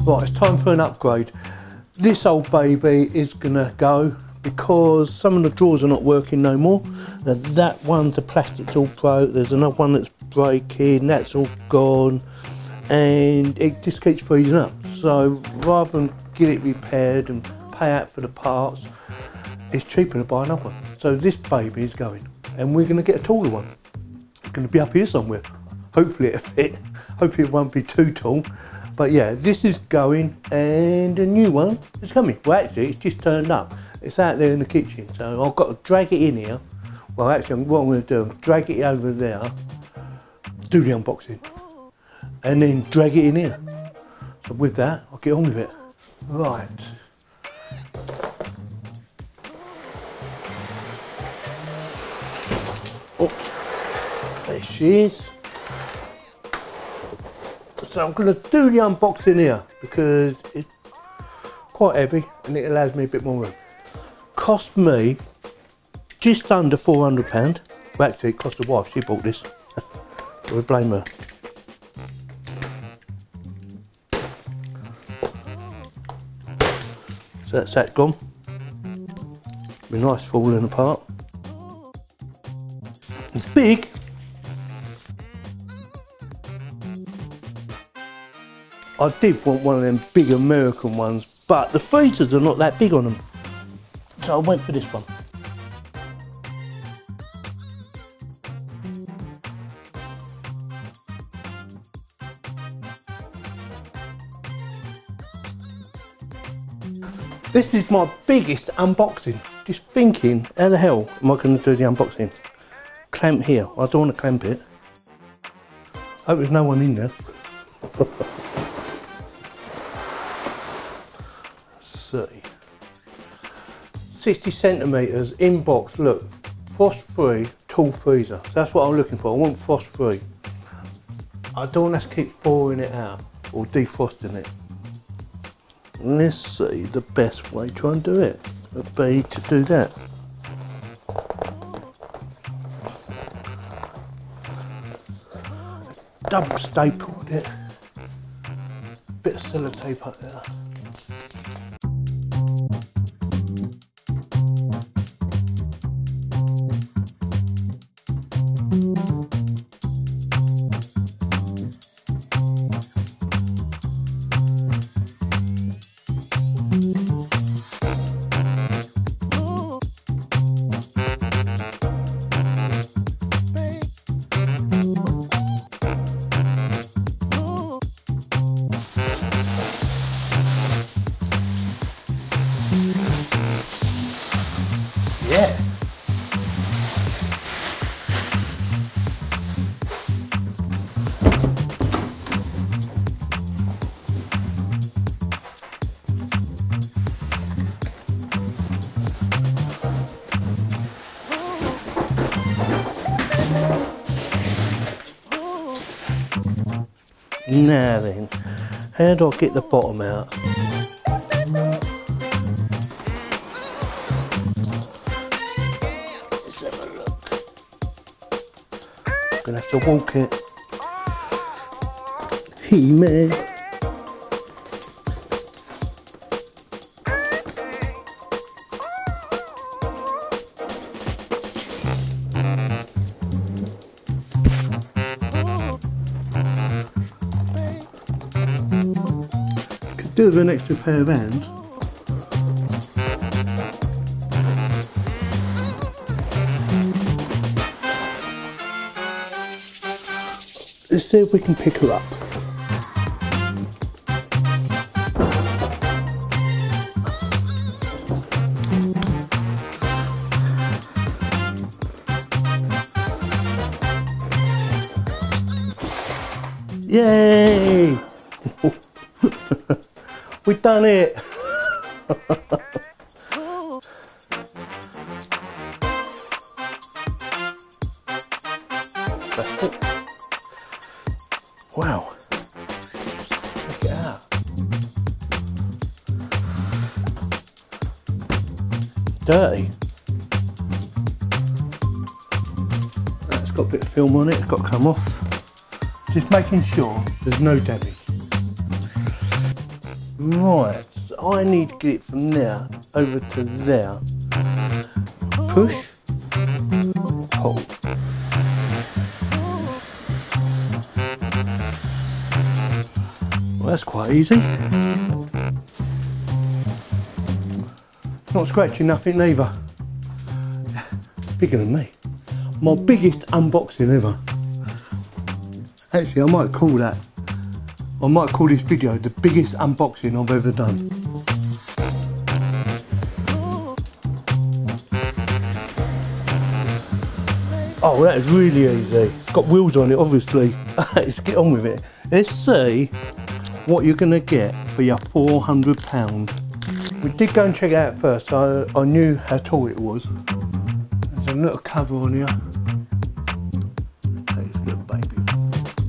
Right, it's time for an upgrade. This old baby is gonna go because some of the drawers are not working no more. That one, the plastic's all broke, there's another one that's breaking, that's all gone, and it just keeps freezing up. So rather than get it repaired and pay out for the parts, it's cheaper to buy another one. So this baby is going, and we're gonna get a taller one. It's gonna be up here somewhere. Hopefully it'll fit, hopefully it won't be too tall. But yeah, this is going, and a new one is coming. Well, actually, it's just turned up. It's out there in the kitchen, so I've got to drag it in here. Well, actually, what I'm going to do is drag it over there, do the unboxing, and then drag it in here. So with that, I'll get on with it. Right. Oops. There she is. So I'm going to do the unboxing here because it's quite heavy and it allows me a bit more room. Cost me just under £400. Well, actually it cost the wife, she bought this. So we blame her. So that's that gone. Be nice falling apart. It's big. I did want one of them big American ones, but the freezers are not that big on them. So I went for this one. This is my biggest unboxing. Just thinking, how the hell am I going to do the unboxing? Clamp here. I don't want to clamp it. Hope there's no one in there. 60 centimetres in box. Look, frost free tall freezer. So that's what I'm looking for. I want frost free. I don't want to keep thawing it out or defrosting it. Let's see the best way to try and do it would be to do that. Double stapled it. Bit of sellotape up there. Yeah. Now then, how do I get the bottom out? Let's have a look. I'm gonna have to walk it. He-Man. Do with an extra pair of hands. Let's see if we can pick her up. Yay! We've done it! That's it. Wow. Check it out. Dirty. It's got a bit of film on it, it's got to come off. Just making sure there's no damage. Right, so I need to get it from there over to there. Push, hold. Well, that's quite easy. Not scratching nothing neither. Bigger than me. My biggest unboxing ever. Actually, I might call this video the biggest unboxing I've ever done. Oh, that is really easy. It's got wheels on it, obviously. Let's get on with it. Let's see what you're going to get for your £400. We did go and check it out first, so I knew how tall it was. There's a little cover on here. Take this little baby.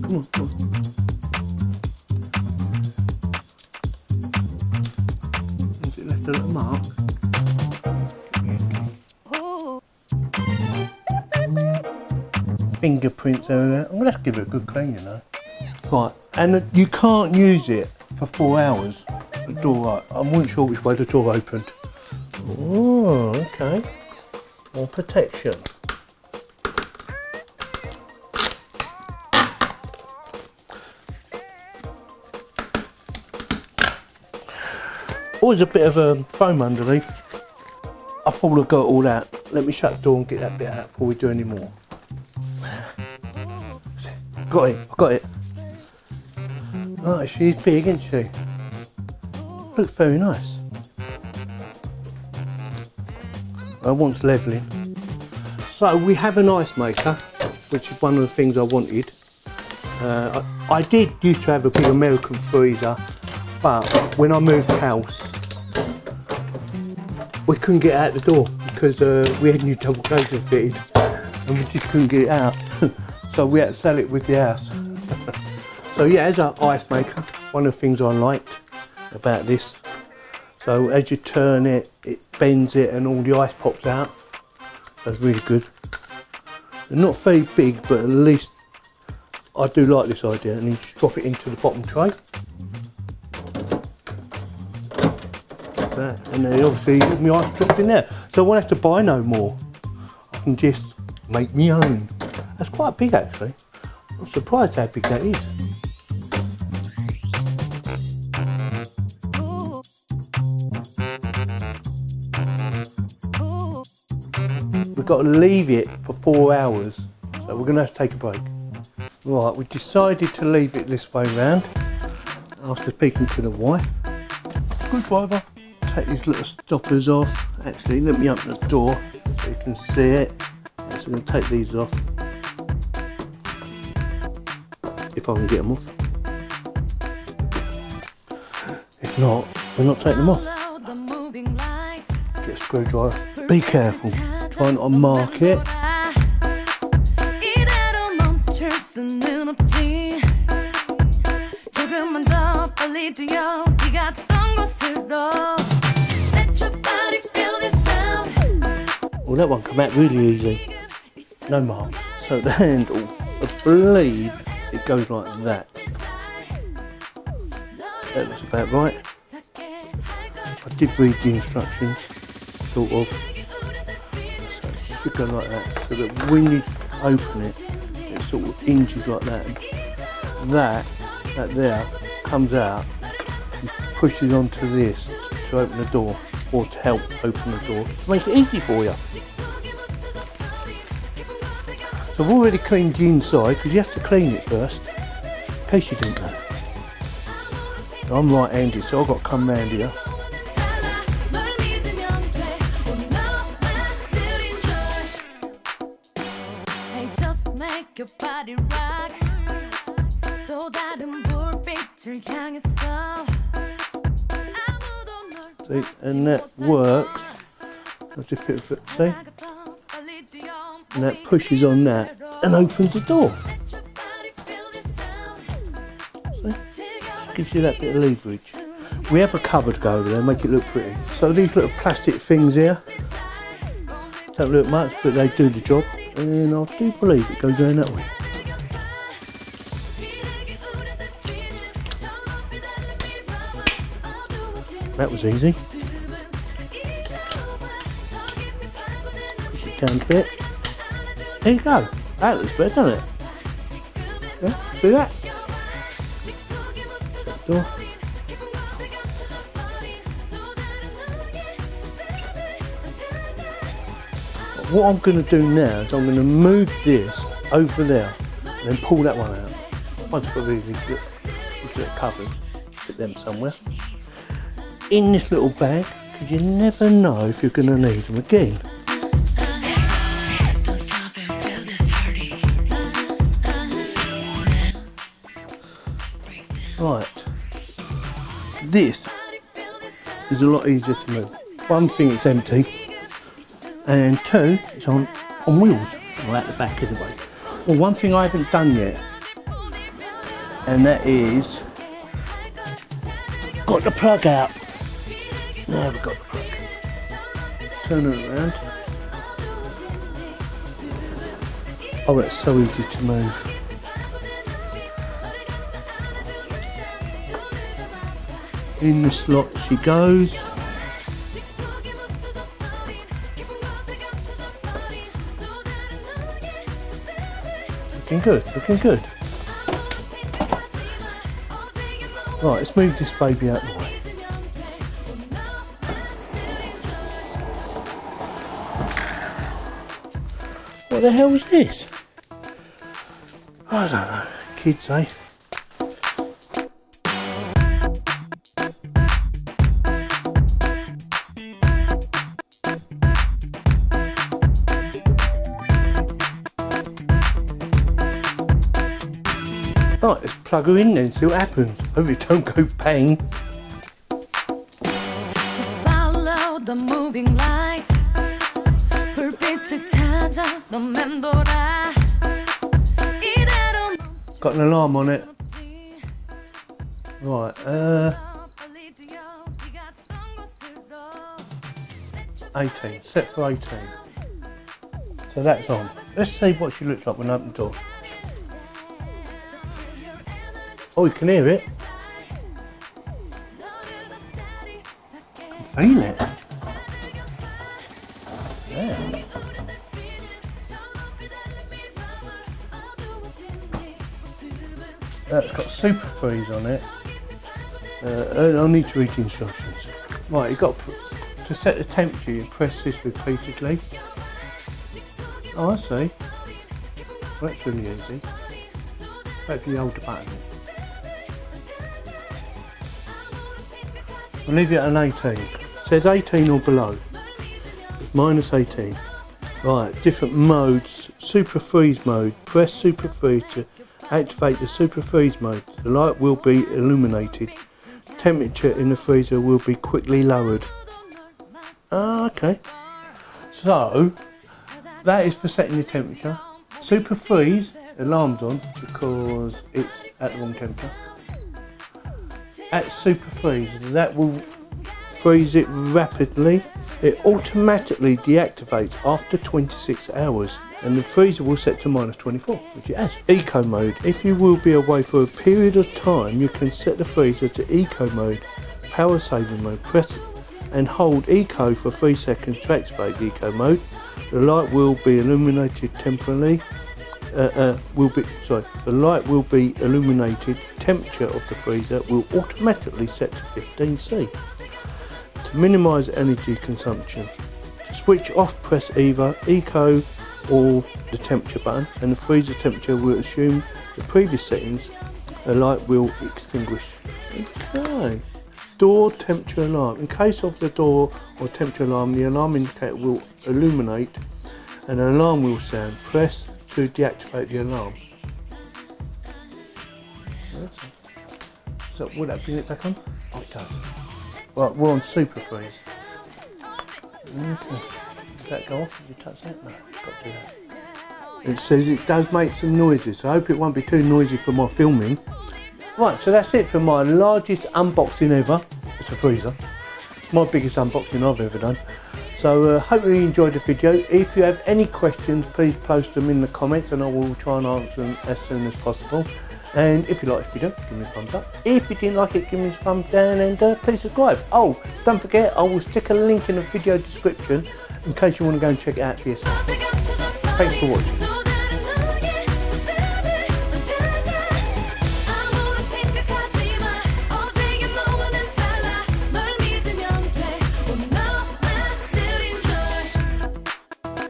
Come on, come on. Is it left a little mark? Fingerprints everywhere. I'm going to have to give it a good clean, you know. Right, and you can't use it for 4 hours. The door, right, I wasn't sure which way the door opened. Oh, okay. More protection. Always a bit of foam underneath. I thought I got all that. Let me shut the door and get that bit out before we do any more. Got it, I got it. Right, she's big, isn't she? Looks very nice. I want levelling. So we have an ice maker, which is one of the things I wanted. I did used to have a big American freezer, but when I moved house, we couldn't get out the door because we had new double glazing fitted, and we just couldn't get it out. So we had to sell it with the house. So yeah, as an ice maker, one of the things I liked about this. So as you turn it, it bends it and all the ice pops out. That's really good. They're not very big, but at least I do like this idea. And you just drop it into the bottom tray. Like that. And then obviously my ice dropped in there. So I won't have to buy no more. I can just make my own. That's quite big actually. I'm surprised how big that is. We've got to leave it for 4 hours, so we're going to have to take a break. Right, we decided to leave it this way round after speaking to the wife. Screwdriver. Take these little stoppers off. Actually, let me open the door so you can see it. So I'm going to take these off. If I can get them off. If not, we're not taking them off. Get a screwdriver. Be careful. Try not to mark it. Well, that one came out really easy. No mark. So the handle, I believe it goes like that. That looks about right. I did read the instructions, sort of. So it should go like that, so that when you open it, it sort of hinges like that. That there comes out and pushes onto this to open the door, or to help open the door, to make it easy for you. So I've already cleaned the inside, because you have to clean it first, in case you didn't know. I'm right-handed, so I've got to come round here. See, and that works. I'll just put it, see? And that pushes on that and opens the door. See? Gives you that bit of leverage. We have a cover to go over there, make it look pretty. So these little plastic things here don't look much, but they do the job. And I do believe it goes down that way. That was easy. Push it down a bit. There you go. That looks better, doesn't it? Yeah, see that? Door. What I'm going to do now is I'm going to move this over there and then pull that one out. Once I've got these covers, put them somewhere. In this little bag, because you never know if you're going to need them again. Right, this is a lot easier to move. One thing, it's empty, and two, it's on wheels, or at the back anyway. Well, one thing I haven't done yet, and that is got the plug out. Now we've got the plug. Turn it around. Oh, it's so easy to move. In the slot she goes. Looking good, looking good. Right, let's move this baby out of the way. What the hell was this? I don't know. Kids, eh? Right, let's plug her in then, see what happens. Hope it don't go bang. Just follow the moving lights. Got an alarm on it. Right, 18, set for 18. So that's on. Let's see what she looks like when I open the door. Oh, you can hear it. I can feel it. Yeah. That's got super freeze on it. I'll need to read the instructions. Right, you've got to set the temperature, you press this repeatedly. Oh, I see. Well, that's really easy. If you hold the button. I'll leave it at an 18. It says 18 or below. Minus 18. Right, different modes. Super freeze mode. Press super freeze to activate the super freeze mode. The light will be illuminated. Temperature in the freezer will be quickly lowered. Okay. So, that is for setting the temperature. Super freeze, alarm's on because it's at the wrong temperature. At super freeze, that will freeze it rapidly. It automatically deactivates after 26 hours and the freezer will set to minus 24, which it has. Eco mode. If you will be away for a period of time, you can set the freezer to eco mode, power saving mode. Press and hold eco for 3 seconds to activate eco mode. The light will be illuminated temporarily. The light will be illuminated. Temperature of the freezer will automatically set to 15°C. To minimise energy consumption, to switch off, press either eco or the temperature button, and the freezer temperature will assume the previous settings. The light will extinguish. Okay. Door temperature alarm. In case of the door or temperature alarm, the alarm indicator will illuminate and an alarm will sound. Press to deactivate the alarm. So will that bring it back on? Oh, it does. Right, we're on super freeze. Okay. Does that go off if you touch that? No, got to do that. It says it does make some noises, so I hope it won't be too noisy for my filming. Right, so that's it for my largest unboxing ever. It's a freezer. It's my biggest unboxing I've ever done. So hope you enjoyed the video. If you have any questions, please post them in the comments and I will try and answer them as soon as possible. And if you like this video, give me a thumbs up. If you didn't like it, give me a thumb down, and please subscribe. Oh, don't forget, I will stick a link in the video description in case you want to go and check it out for yourself. Thanks for watching.